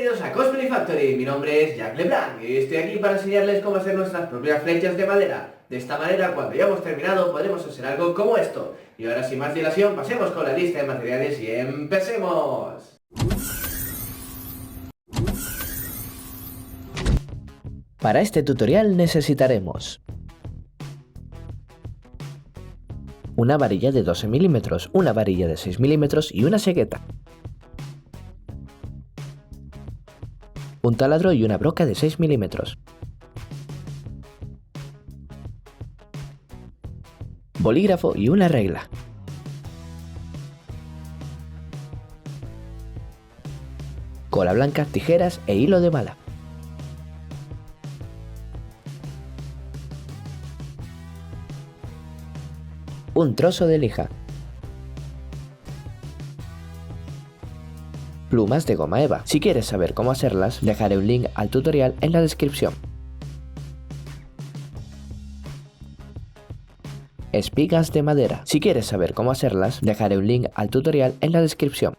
bienvenidos a Cosplay Factory. Mi nombre es Jack LeBlanc y estoy aquí para enseñarles cómo hacer nuestras propias flechas de madera. De esta manera, cuando hayamos terminado, podremos hacer algo como esto. Y ahora, sin más dilación, pasemos con la lista de materiales y ¡empecemos! Para este tutorial necesitaremos una varilla de 12 mm, una varilla de 6 mm y una cegueta, un taladro y una broca de 6 mm, bolígrafo y una regla, cola blanca, tijeras e hilo de bala. Un trozo de lija, plumas de goma eva. Si quieres saber cómo hacerlas, dejaré un link al tutorial en la descripción. Espigas de madera. Si quieres saber cómo hacerlas, dejaré un link al tutorial en la descripción.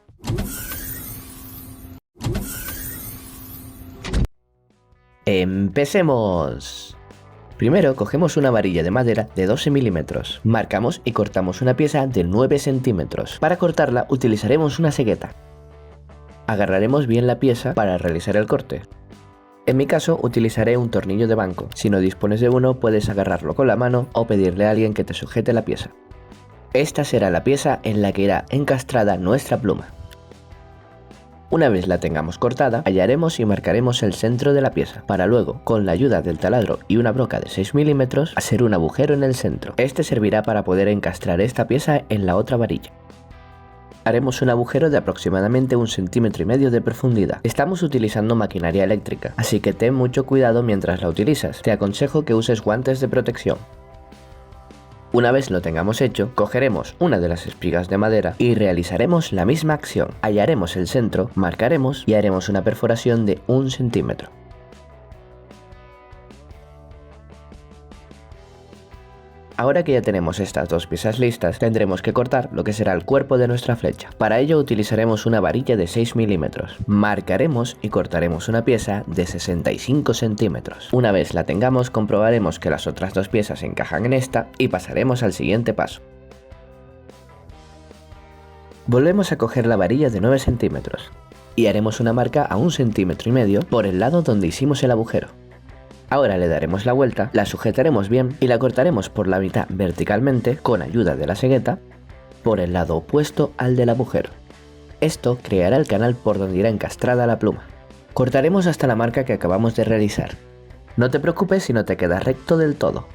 ¡Empecemos! Primero cogemos una varilla de madera de 12 mm, marcamos y cortamos una pieza de 9 centímetros. Para cortarla utilizaremos una cegueta. Agarraremos bien la pieza para realizar el corte. En mi caso utilizaré un tornillo de banco. Si no dispones de uno, puedes agarrarlo con la mano o pedirle a alguien que te sujete la pieza. Esta será la pieza en la que irá encastrada nuestra pluma. Una vez la tengamos cortada, hallaremos y marcaremos el centro de la pieza, para luego, con la ayuda del taladro y una broca de 6 mm, hacer un agujero en el centro. Este servirá para poder encastrar esta pieza en la otra varilla. Haremos un agujero de aproximadamente 1,5 cm de profundidad. Estamos utilizando maquinaria eléctrica, así que ten mucho cuidado mientras la utilizas. Te aconsejo que uses guantes de protección. Una vez lo tengamos hecho, cogeremos una de las espigas de madera y realizaremos la misma acción. Hallaremos el centro, marcaremos y haremos una perforación de 1 centímetro. Ahora que ya tenemos estas dos piezas listas, tendremos que cortar lo que será el cuerpo de nuestra flecha. Para ello utilizaremos una varilla de 6 mm. Marcaremos y cortaremos una pieza de 65 centímetros. Una vez la tengamos, comprobaremos que las otras dos piezas encajan en esta y pasaremos al siguiente paso. Volvemos a coger la varilla de 9 centímetros y haremos una marca a 1,5 centímetros por el lado donde hicimos el agujero. Ahora le daremos la vuelta, la sujetaremos bien y la cortaremos por la mitad verticalmente con ayuda de la cegueta por el lado opuesto al del agujero. Esto creará el canal por donde irá encastrada la pluma. Cortaremos hasta la marca que acabamos de realizar. No te preocupes si no te queda recto del todo.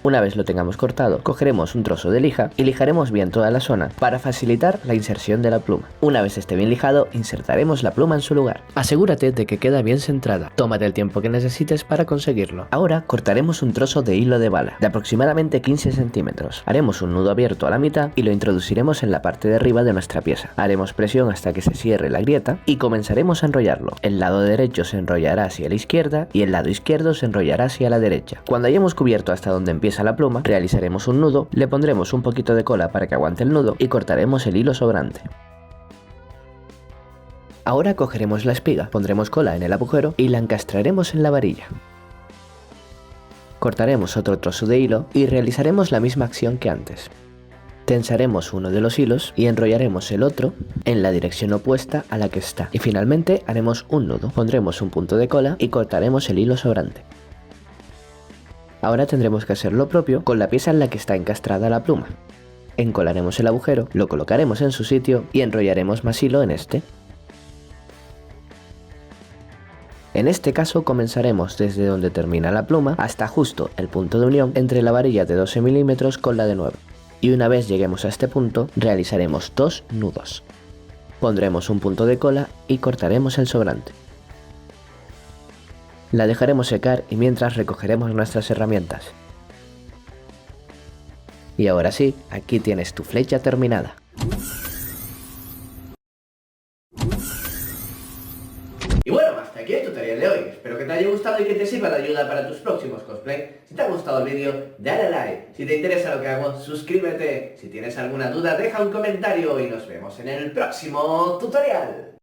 Una vez lo tengamos cortado, cogeremos un trozo de lija y lijaremos bien toda la zona para facilitar la inserción de la pluma. Una vez esté bien lijado, insertaremos la pluma en su lugar. Asegúrate de que queda bien centrada. Tómate el tiempo que necesites para conseguirlo. Ahora cortaremos un trozo de hilo de bala de aproximadamente 15 centímetros. Haremos un nudo abierto a la mitad y lo introduciremos en la parte de arriba de nuestra pieza. Haremos presión hasta que se cierre la grieta y comenzaremos a enrollarlo. El lado derecho se enrollará hacia la izquierda y el lado izquierdo se enrollará hacia la derecha. Cuando hayamos cubierto hasta donde empieza la pluma, realizaremos un nudo, le pondremos un poquito de cola para que aguante el nudo y cortaremos el hilo sobrante. Ahora cogeremos la espiga, pondremos cola en el agujero y la encastraremos en la varilla. Cortaremos otro trozo de hilo y realizaremos la misma acción que antes. Tensaremos uno de los hilos y enrollaremos el otro en la dirección opuesta a la que está. Y finalmente haremos un nudo, pondremos un punto de cola y cortaremos el hilo sobrante. Ahora tendremos que hacer lo propio con la pieza en la que está encastrada la pluma. Encolaremos el agujero, lo colocaremos en su sitio y enrollaremos más hilo en este. En este caso comenzaremos desde donde termina la pluma hasta justo el punto de unión entre la varilla de 12 mm con la de 9. Y una vez lleguemos a este punto, realizaremos dos nudos. Pondremos un punto de cola y cortaremos el sobrante. La dejaremos secar y mientras recogeremos nuestras herramientas. Y ahora sí, aquí tienes tu flecha terminada. Y bueno, hasta aquí el tutorial de hoy. Espero que te haya gustado y que te sirva de ayuda para tus próximos cosplay. Si te ha gustado el vídeo, dale a like. Si te interesa lo que hago, suscríbete. Si tienes alguna duda, deja un comentario y nos vemos en el próximo tutorial.